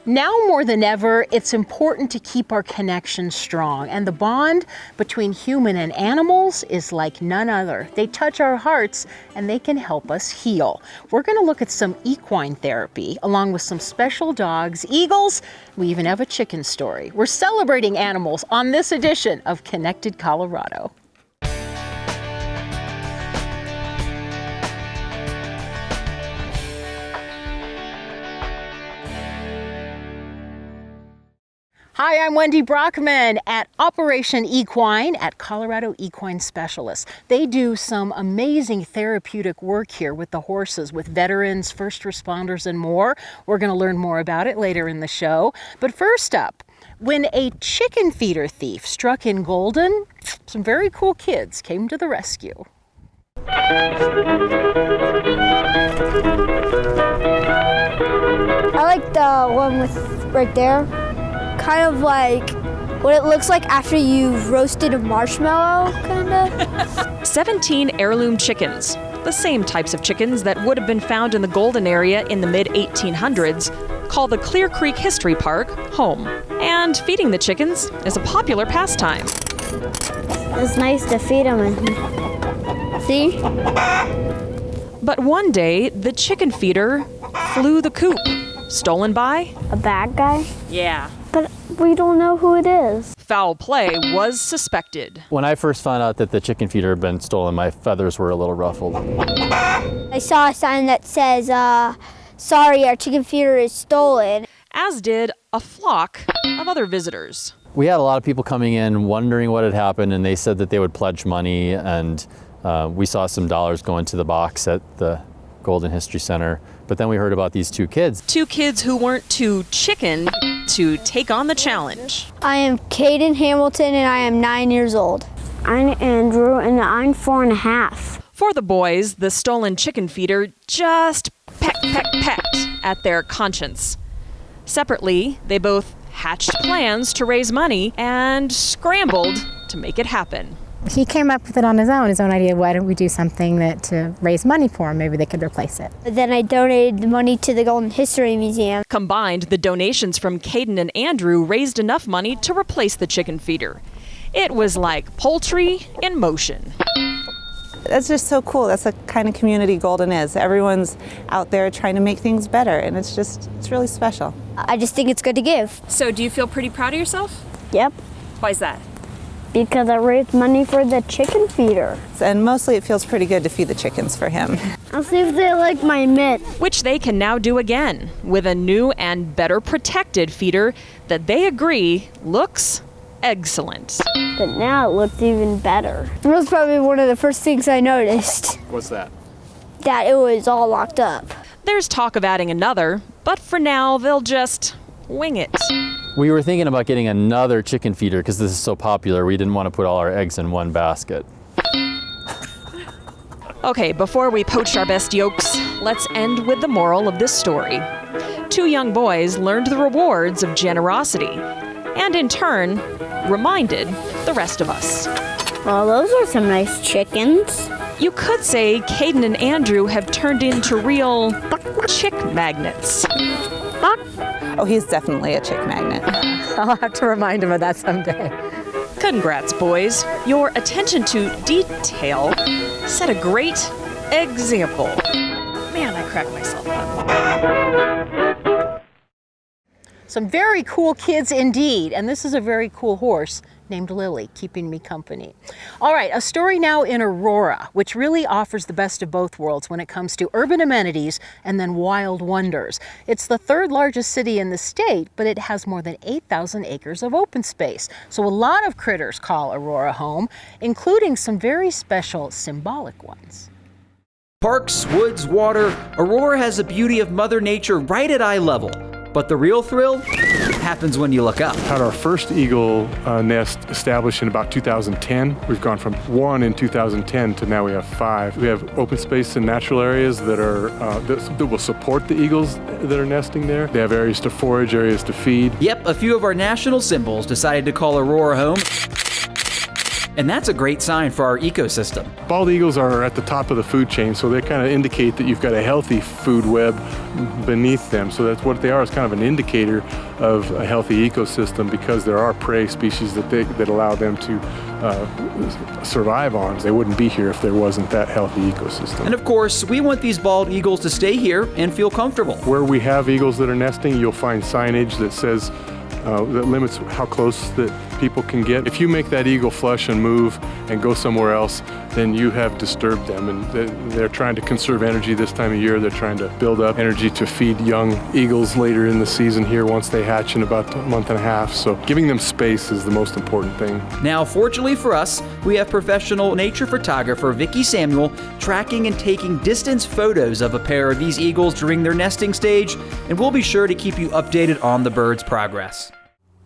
Now more than ever, it's important to keep our connection strong, and the bond between human and animals is like none other. They touch our hearts and they can help us heal. We're going to look at some equine therapy along with some special dogs, eagles. We even have a chicken story. We're celebrating animals on this edition of Connected Colorado. Hi, I'm Wendy Brockman at Operation Equine at Colorado Equine Specialists. They do some amazing therapeutic work here with the horses, with veterans, first responders, and more. We're going to learn more about it later in the show. But first up, when a chicken feeder thief struck in Golden, some very cool kids came to the rescue. I like the one with right there. Kind of like what it looks like after you've roasted a marshmallow, kind of. 17 heirloom chickens, the same types of chickens that would have been found in the Golden area in the mid-1800s, call the Clear Creek History Park home. And feeding the chickens is a popular pastime. It's nice to feed them. See? But one day, the chicken feeder flew the coop. Stolen by? A bad guy? Yeah. But we don't know who it is. Foul play was suspected. When I first found out that the chicken feeder had been stolen, my feathers were a little ruffled. I saw a sign that says, sorry, our chicken feeder is stolen. As did a flock of other visitors. We had a lot of people coming in wondering what had happened, and they said that they would pledge money, and we saw some dollars go into the box at the Golden History Center. But then we heard about these two kids. Two kids who weren't too chicken to take on the challenge. I am Caden Hamilton and I am 9 years old. I'm Andrew and I'm 4.5. For the boys, the stolen chicken feeder just pecked at their conscience. Separately, they both hatched plans to raise money and scrambled to make it happen. He came up with it on his own idea. Why don't we do something to raise money for him? Maybe they could replace it. Then I donated the money to the Golden History Museum. Combined, the donations from Caden and Andrew raised enough money to replace the chicken feeder. It was like poultry in motion. That's just so cool. That's the kind of community Golden is. Everyone's out there trying to make things better, and it's really special. I just think it's good to give. So do you feel pretty proud of yourself? Yep. Why's that? Because I raised money for the chicken feeder. And mostly it feels pretty good to feed the chickens for him. I'll see if they like my mitt. Which they can now do again with a new and better protected feeder that they agree looks excellent. But now it looks even better. That was probably one of the first things I noticed. What's that? That it was all locked up. There's talk of adding another, but for now they'll just wing it. We were thinking about getting another chicken feeder because this is so popular. We didn't want to put all our eggs in one basket. Okay, before we poach our best yolks, let's end with the moral of this story. Two young boys learned the rewards of generosity, and in turn, reminded the rest of us. Well, those are some nice chickens. You could say Caden and Andrew have turned into real chick magnets. Oh, he's definitely a chick magnet. I'll have to remind him of that someday. Congrats, boys. Your attention to detail set a great example. Man, I cracked myself up. Some very cool kids indeed, and this is a very cool horse named Lily, keeping me company. All right, a story now in Aurora, which really offers the best of both worlds when it comes to urban amenities and then wild wonders. It's the third largest city in the state, but it has more than 8,000 acres of open space. So a lot of critters call Aurora home, including some very special symbolic ones. Parks, woods, water, Aurora has the beauty of Mother Nature right at eye level. But the real thrill happens when you look up. Had our first eagle nest established in about 2010. We've gone from 1 in 2010 to now we have 5. We have open space and natural areas that are that will support the eagles that are nesting there. They have areas to forage, areas to feed. Yep, a few of our national symbols decided to call Aurora home. And that's a great sign for our ecosystem. Bald eagles are at the top of the food chain, so they kind of indicate that you've got a healthy food web beneath them. So that's what they are, is kind of an indicator of a healthy ecosystem, because there are prey species that allow them to survive on. They wouldn't be here if there wasn't that healthy ecosystem. And of course, we want these bald eagles to stay here and feel comfortable. Where we have eagles that are nesting, you'll find signage that says, that limits how close that people can get. If you make that eagle flush and move and go somewhere else, then you have disturbed them, and they're trying to conserve energy this time of year. They're trying to build up energy to feed young eagles later in the season here once they hatch in about a month and a half. So giving them space is the most important thing. Now, fortunately for us, we have professional nature photographer Vicki Samuel tracking and taking distance photos of a pair of these eagles during their nesting stage, and we'll be sure to keep you updated on the birds' progress.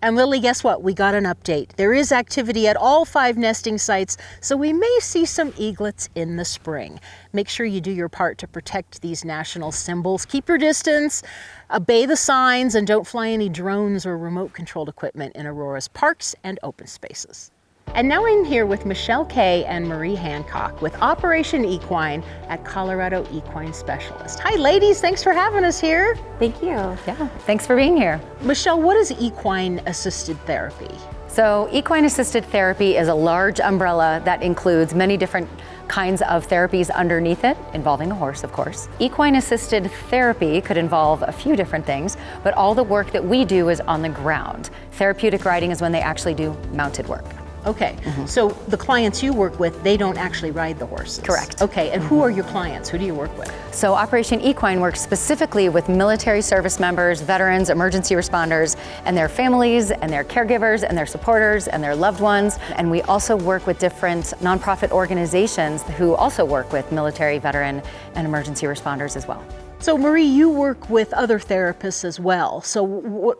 And Lily, guess what? We got an update. There is activity at all 5 nesting sites, so we may see some eaglets in the spring. Make sure you do your part to protect these national symbols. Keep your distance, obey the signs, and don't fly any drones or remote-controlled equipment in Aurora's parks and open spaces. And now I'm here with Michelle Kay and Marie Hancock with Operation Equine at Colorado Equine Specialist. Hi ladies, thanks for having us here. Thank you. Yeah, thanks for being here. Michelle, what is equine assisted therapy? So equine assisted therapy is a large umbrella that includes many different kinds of therapies underneath it, involving a horse, of course. Equine assisted therapy could involve a few different things, but all the work that we do is on the ground. Therapeutic riding is when they actually do mounted work. Okay, so the clients you work with, they don't actually ride the horses? Correct. Okay, and who are your clients? Who do you work with? So Operation Equine works specifically with military service members, veterans, emergency responders, and their families, and their caregivers, and their supporters, and their loved ones. And we also work with different nonprofit organizations who also work with military, veteran, and emergency responders as well. So Marie, you work with other therapists as well. So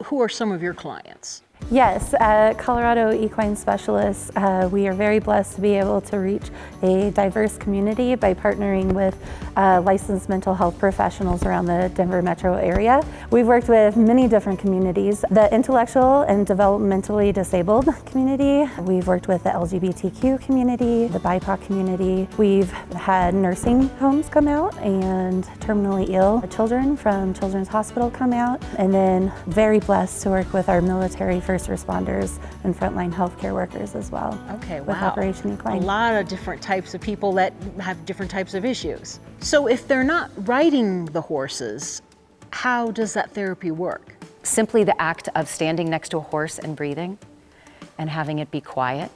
who are some of your clients? Yes, at Colorado Equine Specialists, we are very blessed to be able to reach a diverse community by partnering with licensed mental health professionals around the Denver metro area. We've worked with many different communities, the intellectual and developmentally disabled community. We've worked with the LGBTQ community, the BIPOC community. We've had nursing homes come out and terminally ill children from Children's Hospital come out, and then very blessed to work with our military first responders and frontline healthcare workers as well. Okay, wow. With Operation Equine. A lot of different types of people that have different types of issues. So if they're not riding the horses, how does that therapy work? Simply the act of standing next to a horse and breathing and having it be quiet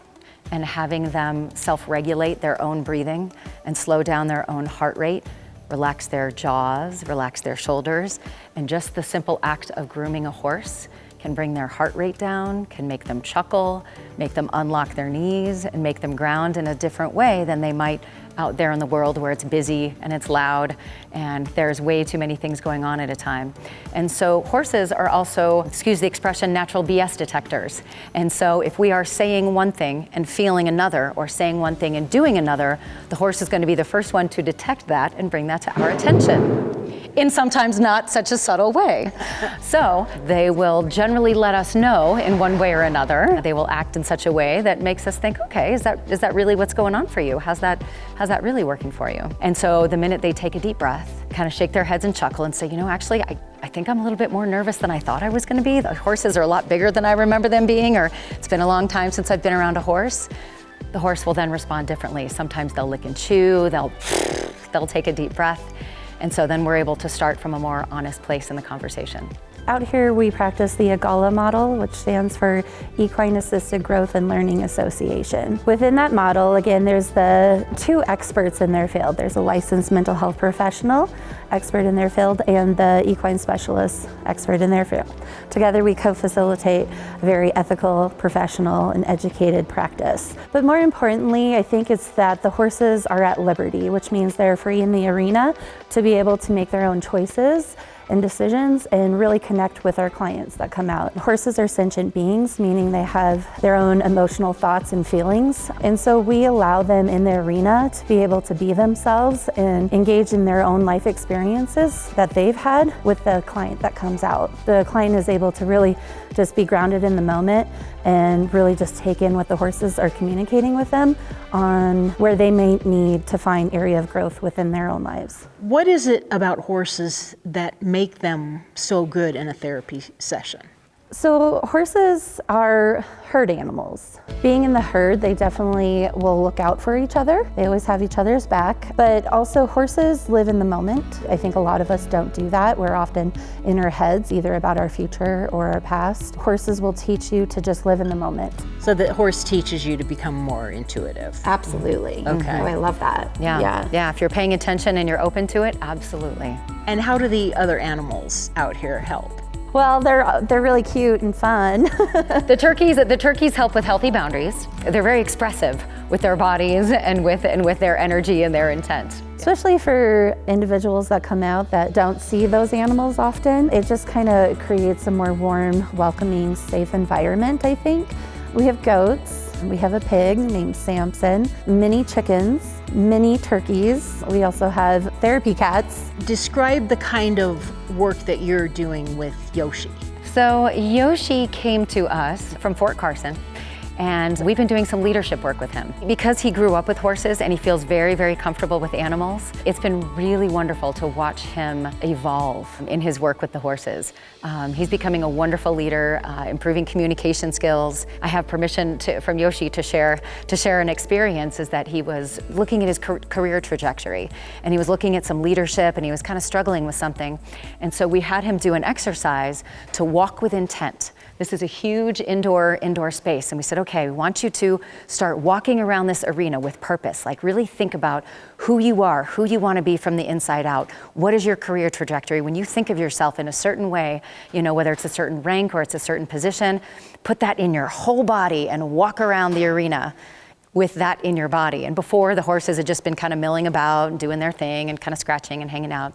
and having them self-regulate their own breathing and slow down their own heart rate, relax their jaws, relax their shoulders, and just the simple act of grooming a horse can bring their heart rate down, can make them chuckle, make them unlock their knees, and make them ground in a different way than they might out there in the world where it's busy and it's loud and there's way too many things going on at a time. And so horses are also, excuse the expression, natural BS detectors. And so if we are saying one thing and feeling another, or saying one thing and doing another, the horse is going to be the first one to detect that and bring that to our attention in sometimes not such a subtle way. So they will generally let us know in one way or another. They will act in such a way that makes us think, okay, is that really what's going on for you? How's that really working for you? And so the minute they take a deep breath, kind of shake their heads and chuckle and say, you know, actually, I think I'm a little bit more nervous than I thought I was gonna be. The horses are a lot bigger than I remember them being, or it's been a long time since I've been around a horse. The horse will then respond differently. Sometimes they'll lick and chew, they'll take a deep breath. And so then we're able to start from a more honest place in the conversation. Out here we practice the EAGALA model, which stands for Equine Assisted Growth and Learning Association. Within that model, again, there's the 2 experts in their field. There's a licensed mental health professional expert in their field and the equine specialist expert in their field. Together we co-facilitate a very ethical, professional, and educated practice. But more importantly, I think it's that the horses are at liberty, which means they're free in the arena to be able to make their own choices and decisions and really connect with our clients that come out. Horses are sentient beings, meaning they have their own emotional thoughts and feelings. And so we allow them in the arena to be able to be themselves and engage in their own life experiences that they've had with the client that comes out. The client is able to really just be grounded in the moment and really just take in what the horses are communicating with them on where they may need to find area of growth within their own lives. What is it about horses that make them so good in a therapy session? So horses are herd animals. Being in the herd, they definitely will look out for each other. They always have each other's back, but also horses live in the moment. I think a lot of us don't do that. We're often in our heads, either about our future or our past. Horses will teach you to just live in the moment. So the horse teaches you to become more intuitive. Absolutely. Okay. Oh, I love that. Yeah, if you're paying attention and you're open to it, absolutely. And how do the other animals out here help? Well, they're really cute and fun. The turkeys help with healthy boundaries. They're very expressive with their bodies and with their energy and their intent. Especially for individuals that come out that don't see those animals often, it just kind of creates a more warm, welcoming, safe environment, I think. We have goats. We have a pig named Samson, mini chickens, mini turkeys. We also have therapy cats. Describe the kind of work that you're doing with Yoshi. So Yoshi came to us from Fort Carson, and we've been doing some leadership work with him. Because he grew up with horses and he feels very, very comfortable with animals, it's been really wonderful to watch him evolve in his work with the horses. He's becoming a wonderful leader, improving communication skills. I have permission from Yoshi to share an experience, is that he was looking at his career trajectory, and he was looking at some leadership, and he was kind of struggling with something. And so we had him do an exercise to walk with intent. This is a huge indoor space, and we said, okay, we want you to start walking around this arena with purpose. Like, really think about who you are, who you want to be from the inside out. What is your career trajectory? When you think of yourself in a certain way, whether it's a certain rank or it's a certain position, put that in your whole body and walk around the arena with that in your body. And before, the horses had just been kind of milling about and doing their thing and kind of scratching and hanging out.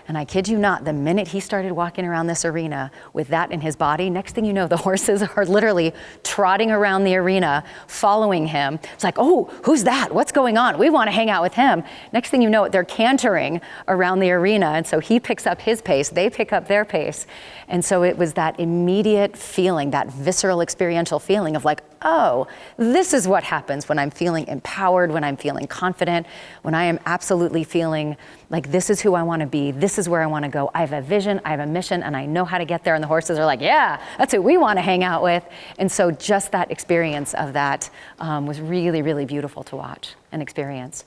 And I kid you not, the minute he started walking around this arena with that in his body, next thing you know, the horses are literally trotting around the arena, following him. It's like, oh, who's that? What's going on? We want to hang out with him. Next thing you know, they're cantering around the arena. And so he picks up his pace, they pick up their pace. And so it was that immediate feeling, that visceral experiential feeling of like, oh, this is what happens when I'm feeling empowered, when I'm feeling confident, when I am absolutely feeling like this is who I want to be, this is where I want to go. I have a vision, I have a mission, and I know how to get there. And the horses are like, yeah, that's who we want to hang out with. And so just that experience of that was really, really beautiful to watch and experience.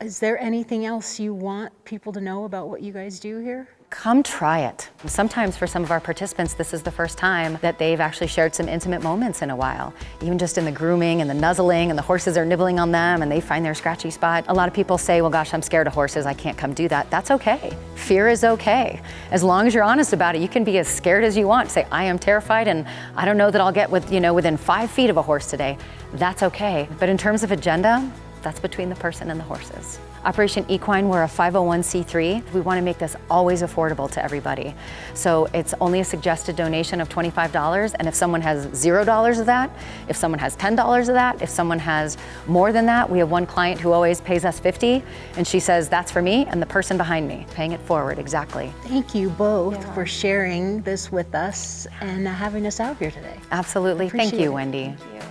Is there anything else you want people to know about what you guys do here? Come try it. Sometimes for some of our participants, this is the first time that they've actually shared some intimate moments in a while. Even just in the grooming and the nuzzling, and the horses are nibbling on them and they find their scratchy spot. A lot of people say, well, gosh, I'm scared of horses, I can't come do that. That's okay. Fear is okay. As long as you're honest about it, you can be as scared as you want. Say, I am terrified and I don't know that I'll get within 5 feet of a horse today. That's okay. But in terms of agenda, that's between the person and the horses. Operation Equine, we're a 501c3. We want to make this always affordable to everybody. So it's only a suggested donation of $25, and if someone has $0 of that, if someone has $10 of that, if someone has more than that, we have one client who always pays us $50, and she says, that's for me and the person behind me, paying it forward, exactly. Thank you both for sharing this with us and having us out here today. Absolutely. Thank you, Wendy. Thank you.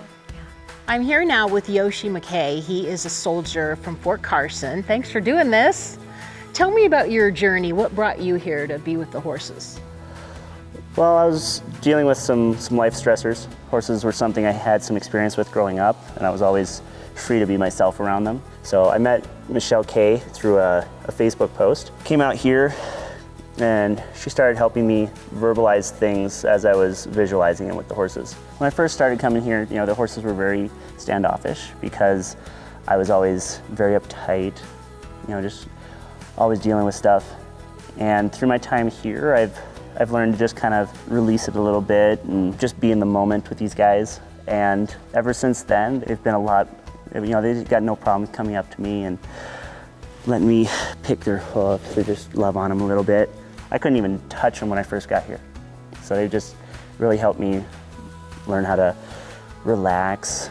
I'm here now with Yoshi McKay. He is a soldier from Fort Carson. Thanks for doing this. Tell me about your journey. What brought you here to be with the horses? Well, I was dealing with some life stressors. Horses were something I had some experience with growing up, and I was always free to be myself around them. So I met Michelle Kay through a Facebook post. Came out here, and she started helping me verbalize things as I was visualizing it with the horses. When I first started coming here, the horses were very standoffish because I was always very uptight, just always dealing with stuff. And through my time here, I've learned to just kind of release it a little bit and just be in the moment with these guys. And ever since then, they've been a lot, they've got no problem coming up to me and letting me pick their hoofs or just love on them a little bit. I couldn't even touch them when I first got here. So they just really helped me learn how to relax,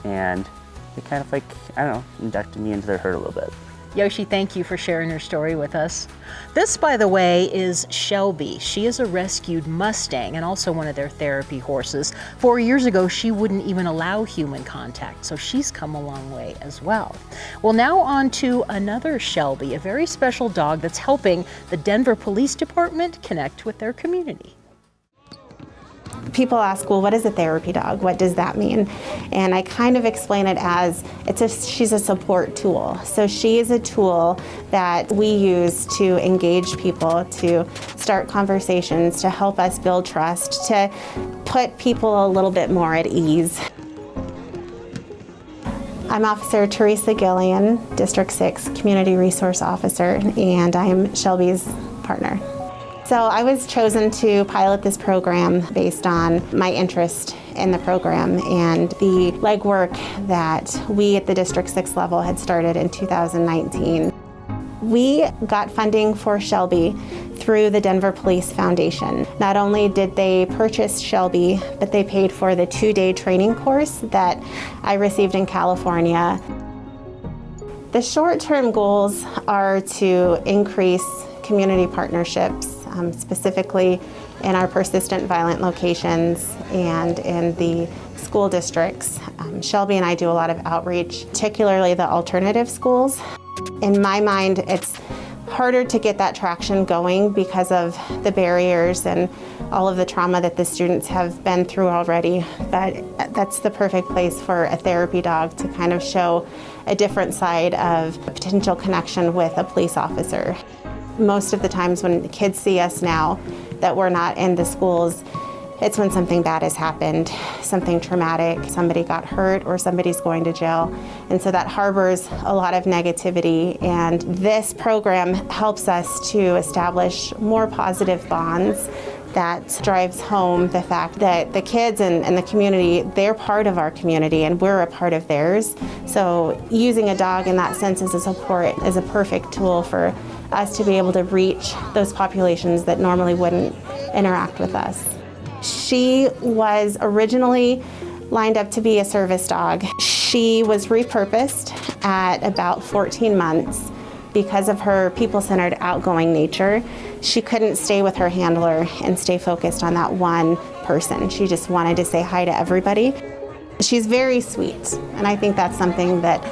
and they kind of like, I don't know, inducted me into their herd a little bit. Yoshi, thank you for sharing your story with us. This, by the way, is Shelby. She is a rescued Mustang and also one of their therapy horses. 4 years ago, she wouldn't even allow human contact, so she's come a long way as well. Well, now on to another Shelby, a very special dog that's helping the Denver Police Department connect with their community. People ask, well, what is a therapy dog? What does that mean? And I kind of explain it as she's a support tool. So she is a tool that we use to engage people, to start conversations, to help us build trust, to put people a little bit more at ease. I'm Officer Teresa Gillian, District 6 Community Resource Officer, and I'm Shelby's partner. So I was chosen to pilot this program based on my interest in the program and the legwork that we at the District 6 level had started in 2019. We got funding for Shelby through the Denver Police Foundation. Not only did they purchase Shelby, but they paid for the 2-day training course that I received in California. The short-term goals are to increase community partnerships, specifically in our persistent violent locations and in the school districts. Shelby and I do a lot of outreach, particularly the alternative schools. In my mind, it's harder to get that traction going because of the barriers and all of the trauma that the students have been through already. But that's the perfect place for a therapy dog to kind of show a different side of a potential connection with a police officer. Most of the times when kids see us now that we're not in the schools, it's when something bad has happened, something traumatic, somebody got hurt or somebody's going to jail. And so that harbors a lot of negativity. And this program helps us to establish more positive bonds that drives home the fact that the kids and the community, they're part of our community and we're a part of theirs. So using a dog in that sense as a support is a perfect tool for us to be able to reach those populations that normally wouldn't interact with us. She was originally lined up to be a service dog. She was repurposed at about 14 months because of her people-centered, outgoing nature. She couldn't stay with her handler and stay focused on that one person. She just wanted to say hi to everybody. She's very sweet, and I think that's something that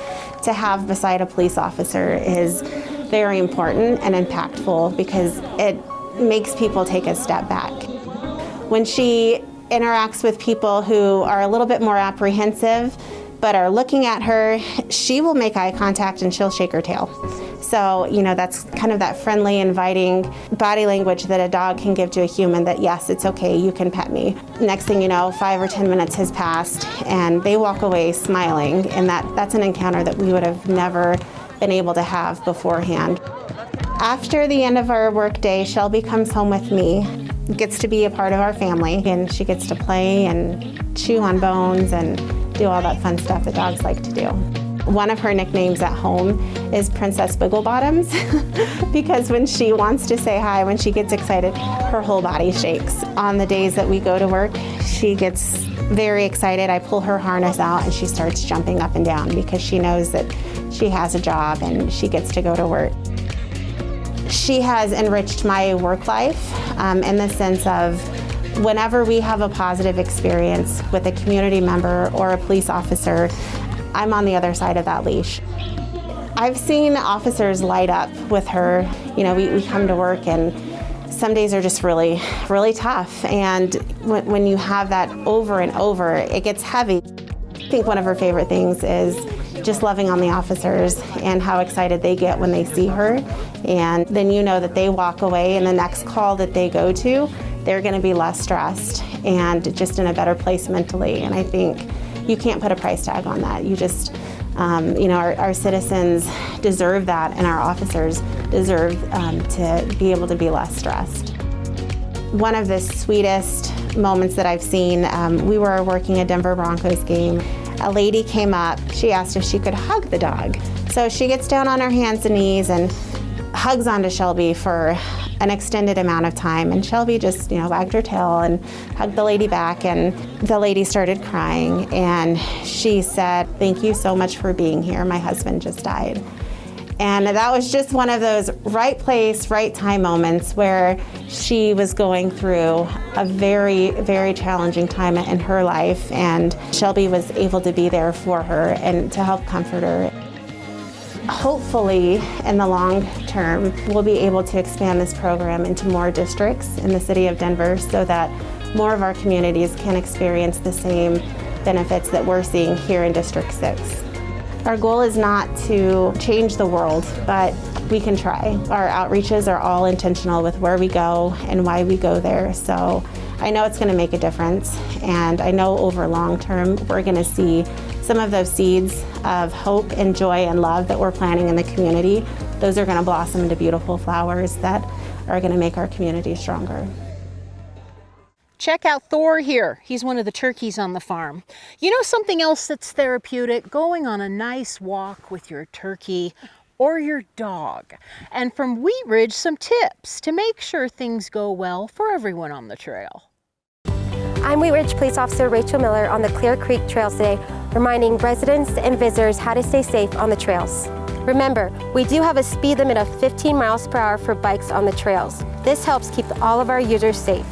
to have beside a police officer is very important and impactful because it makes people take a step back. When she interacts with people who are a little bit more apprehensive but are looking at her, she will make eye contact and she'll shake her tail. So, that's kind of that friendly, inviting body language that a dog can give to a human that, yes, it's okay, you can pet me. Next thing you know, 5 or 10 minutes has passed and they walk away smiling, and that's an encounter that we would have never been able to have beforehand. After the end of our workday, Shelby comes home with me, gets to be a part of our family, and she gets to play and chew on bones and do all that fun stuff that dogs like to do. One of her nicknames at home is Princess Bigglebottoms because when she wants to say hi, when she gets excited, her whole body shakes. On the days that we go to work, she gets very excited. I pull her harness out and she starts jumping up and down because she knows that she has a job and she gets to go to work. She has enriched my work life in the sense of whenever we have a positive experience with a community member or a police officer, I'm on the other side of that leash. I've seen officers light up with her. We come to work and some days are just really, really tough. And when you have that over and over, it gets heavy. I think one of her favorite things is just loving on the officers and how excited they get when they see her. And then that they walk away and the next call that they go to, they're gonna be less stressed and just in a better place mentally. And I think you can't put a price tag on that. You just, our citizens deserve that and our officers deserve to be able to be less stressed. One of the sweetest moments that I've seen, we were working a Denver Broncos game. A lady came up, she asked if she could hug the dog. So she gets down on her hands and knees and hugs onto Shelby for an extended amount of time. And Shelby just, wagged her tail and hugged the lady back, and the lady started crying. And she said, "Thank you so much for being here. My husband just died." And that was just one of those right place, right time moments where she was going through a very, very challenging time in her life, and Shelby was able to be there for her and to help comfort her. Hopefully, in the long term, we'll be able to expand this program into more districts in the city of Denver so that more of our communities can experience the same benefits that we're seeing here in District 6. Our goal is not to change the world, but we can try. Our outreaches are all intentional with where we go and why we go there. So I know it's going to make a difference, and I know over long term we're going to see some of those seeds of hope and joy and love that we're planting in the community. Those are going to blossom into beautiful flowers that are going to make our community stronger. Check out Thor here. He's one of the turkeys on the farm. You know something else that's therapeutic? Going on a nice walk with your turkey or your dog. And from Wheat Ridge, some tips to make sure things go well for everyone on the trail. I'm Wheat Ridge Police Officer Rachel Miller on the Clear Creek trails today, reminding residents and visitors how to stay safe on the trails. Remember, we do have a speed limit of 15 miles per hour for bikes on the trails. This helps keep all of our users safe.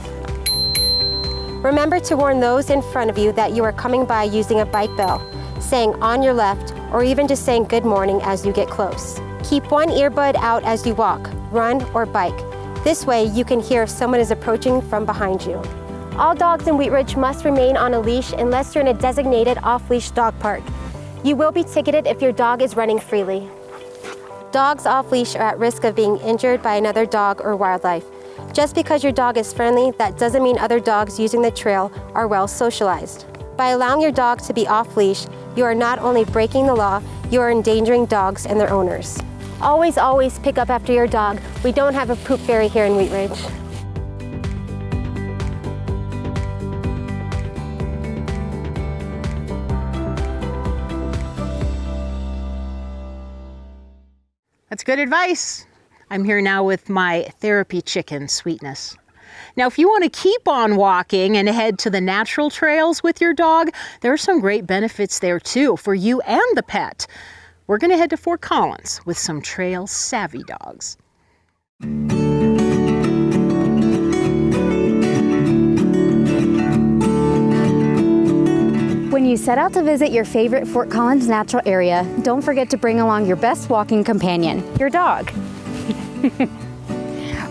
Remember to warn those in front of you that you are coming by using a bike bell, saying "on your left," or even just saying "good morning" as you get close. Keep one earbud out as you walk, run, or bike. This way you can hear if someone is approaching from behind you. All dogs in Wheat Ridge must remain on a leash unless you're in a designated off-leash dog park. You will be ticketed if your dog is running freely. Dogs off-leash are at risk of being injured by another dog or wildlife. Just because your dog is friendly, that doesn't mean other dogs using the trail are well socialized. By allowing your dog to be off-leash, you are not only breaking the law, you are endangering dogs and their owners. Always, always pick up after your dog. We don't have a poop fairy here in Wheat Ridge. That's good advice. I'm here now with my therapy chicken, Sweetness. Now, if you want to keep on walking and head to the natural trails with your dog, there are some great benefits there too for you and the pet. We're going to head to Fort Collins with some trail savvy dogs. When you set out to visit your favorite Fort Collins natural area, don't forget to bring along your best walking companion, your dog.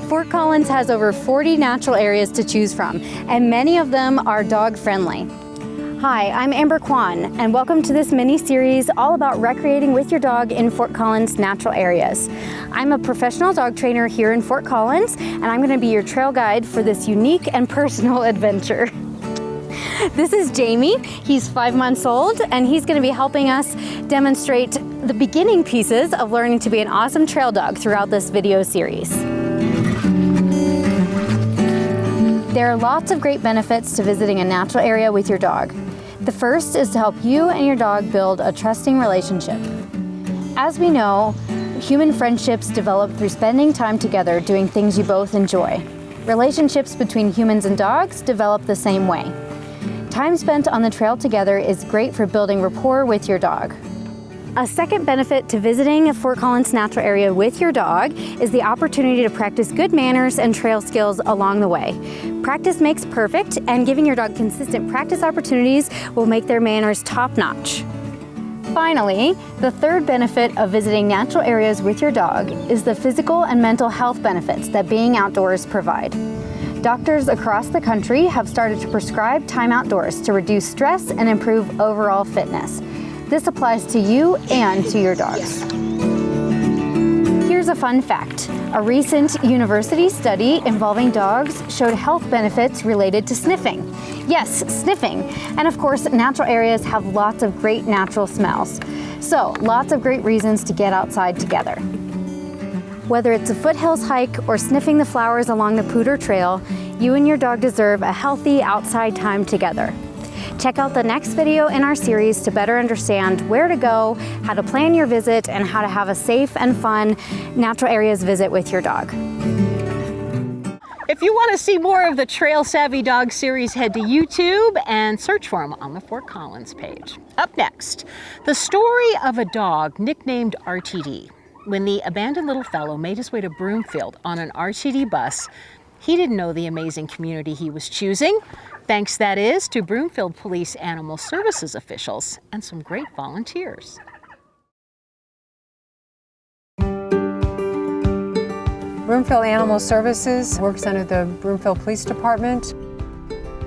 Fort Collins has over 40 natural areas to choose from, and many of them are dog friendly. Hi, I'm Amber Kwan, and welcome to this mini-series all about recreating with your dog in Fort Collins natural areas. I'm a professional dog trainer here in Fort Collins, and I'm going to be your trail guide for this unique and personal adventure. This is Jamie. He's 5 months old, and he's going to be helping us demonstrate the beginning pieces of learning to be an awesome trail dog throughout this video series. There are lots of great benefits to visiting a natural area with your dog. The first is to help you and your dog build a trusting relationship. As we know, human friendships develop through spending time together doing things you both enjoy. Relationships between humans and dogs develop the same way. Time spent on the trail together is great for building rapport with your dog. A second benefit to visiting a Fort Collins natural area with your dog is the opportunity to practice good manners and trail skills along the way. Practice makes perfect, and giving your dog consistent practice opportunities will make their manners top-notch. Finally, the third benefit of visiting natural areas with your dog is the physical and mental health benefits that being outdoors provide. Doctors across the country have started to prescribe time outdoors to reduce stress and improve overall fitness. This applies to you and to your dogs. Here's a fun fact. A recent university study involving dogs showed health benefits related to sniffing. Yes, sniffing. And of course, natural areas have lots of great natural smells. So, lots of great reasons to get outside together. Whether it's a foothills hike or sniffing the flowers along the Poudre Trail, you and your dog deserve a healthy outside time together. Check out the next video in our series to better understand where to go, how to plan your visit, and how to have a safe and fun natural areas visit with your dog. If you want to see more of the Trail Savvy Dog series, head to YouTube and search for them on the Fort Collins page. Up next, the story of a dog nicknamed RTD. When the abandoned little fellow made his way to Broomfield on an RTD bus, he didn't know the amazing community he was choosing. Thanks, that is, to Broomfield Police Animal Services officials and some great volunteers. Broomfield Animal Services works under the Broomfield Police Department.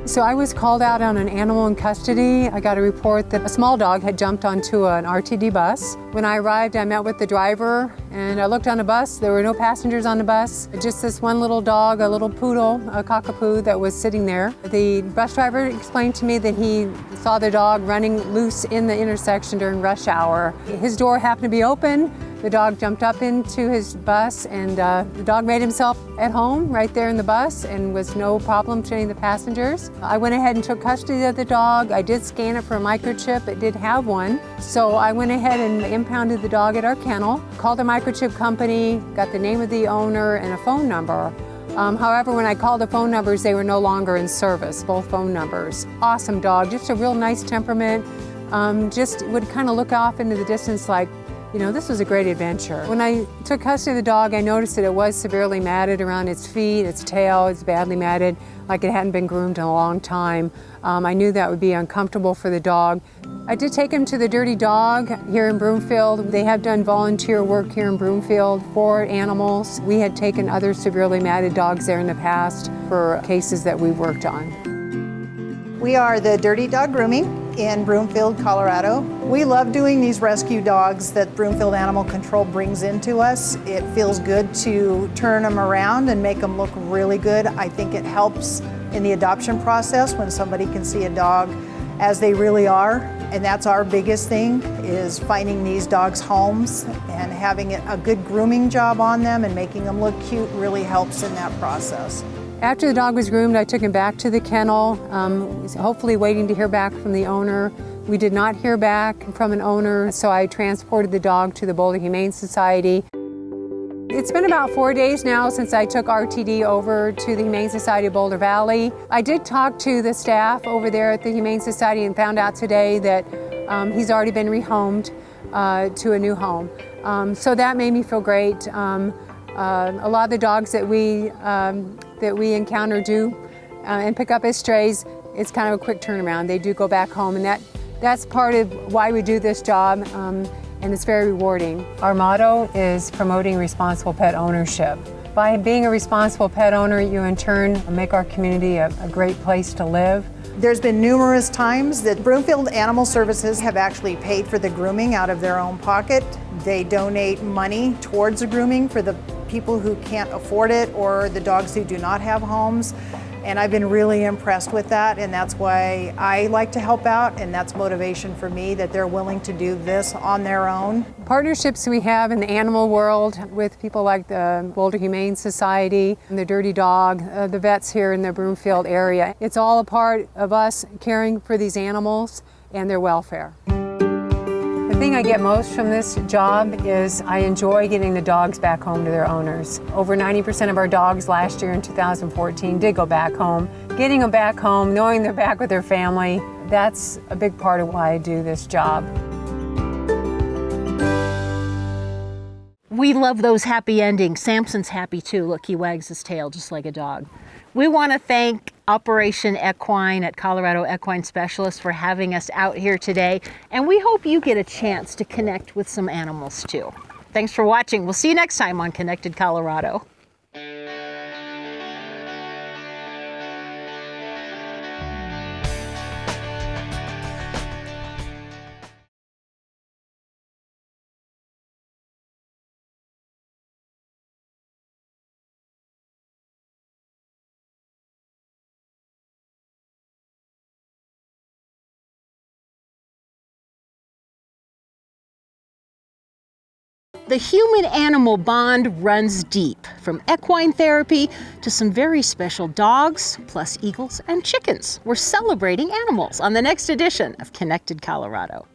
So I was called out on an animal in custody. I got a report that a small dog had jumped onto an RTD bus. When I arrived, I met with the driver and I looked on the bus. There were no passengers on the bus, just this one little dog, a little poodle, a cockapoo that was sitting there. The bus driver explained to me that he saw the dog running loose in the intersection during rush hour. His door happened to be open. The dog jumped up into his bus and the dog made himself at home right there in the bus and was no problem to any of the passengers. I went ahead and took custody of the dog. I did scan it for a microchip. It did have one. So I went ahead and impounded the dog at our kennel, called the microchip company, got the name of the owner and a phone number. However, when I called the phone numbers, they were no longer in service, both phone numbers. Awesome dog, just a real nice temperament. Just would kind of look off into the distance like, you know, this was a great adventure. When I took custody of the dog, I noticed that it was severely matted around its feet, its tail. It's badly matted, like it hadn't been groomed in a long time. I knew that would be uncomfortable for the dog. I did take him to the Dirty Dog here in Broomfield. They have done volunteer work here in Broomfield for animals. We had taken other severely matted dogs there in the past for cases that we worked on. We are the Dirty Dog Grooming in Broomfield, Colorado. We love doing these rescue dogs that Broomfield Animal Control brings into us. It feels good to turn them around and make them look really good. I think it helps in the adoption process when somebody can see a dog as they really are. And that's our biggest thing, is finding these dogs homes and having a good grooming job on them and making them look cute really helps in that process. After the dog was groomed, I took him back to the kennel, hopefully waiting to hear back from the owner. We did not hear back from an owner, so I transported the dog to the Boulder Humane Society. It's been about 4 days now since I took RTD over to the Humane Society of Boulder Valley. I did talk to the staff over there at the Humane Society and found out today that he's already been rehomed to a new home. So that made me feel great. A lot of the dogs that we encounter do and pick up as strays, it's kind of a quick turnaround. They do go back home, and that's part of why we do this job, and it's very rewarding. Our motto is promoting responsible pet ownership. By being a responsible pet owner, you in turn make our community a great place to live. There's been numerous times that Broomfield Animal Services have actually paid for the grooming out of their own pocket. They donate money towards the grooming for the people who can't afford it or the dogs who do not have homes. And I've been really impressed with that, and that's why I like to help out, and that's motivation for me, that they're willing to do this on their own. Partnerships we have in the animal world with people like the Boulder Humane Society and the Dirty Dog, the vets here in the Broomfield area. It's all a part of us caring for these animals and their welfare. The thing I get most from this job is I enjoy getting the dogs back home to their owners. Over 90% of our dogs last year in 2014 did go back home. Getting them back home, knowing they're back with their family, that's a big part of why I do this job. We love those happy endings. Samson's happy too. Look, he wags his tail just like a dog. We want to thank Operation Equine at Colorado Equine Specialists for having us out here today, and we hope you get a chance to connect with some animals too. Thanks for watching. We'll see you next time on Connected Colorado. The human-animal bond runs deep, from equine therapy to some very special dogs, plus eagles and chickens. We're celebrating animals on the next edition of Connected Colorado.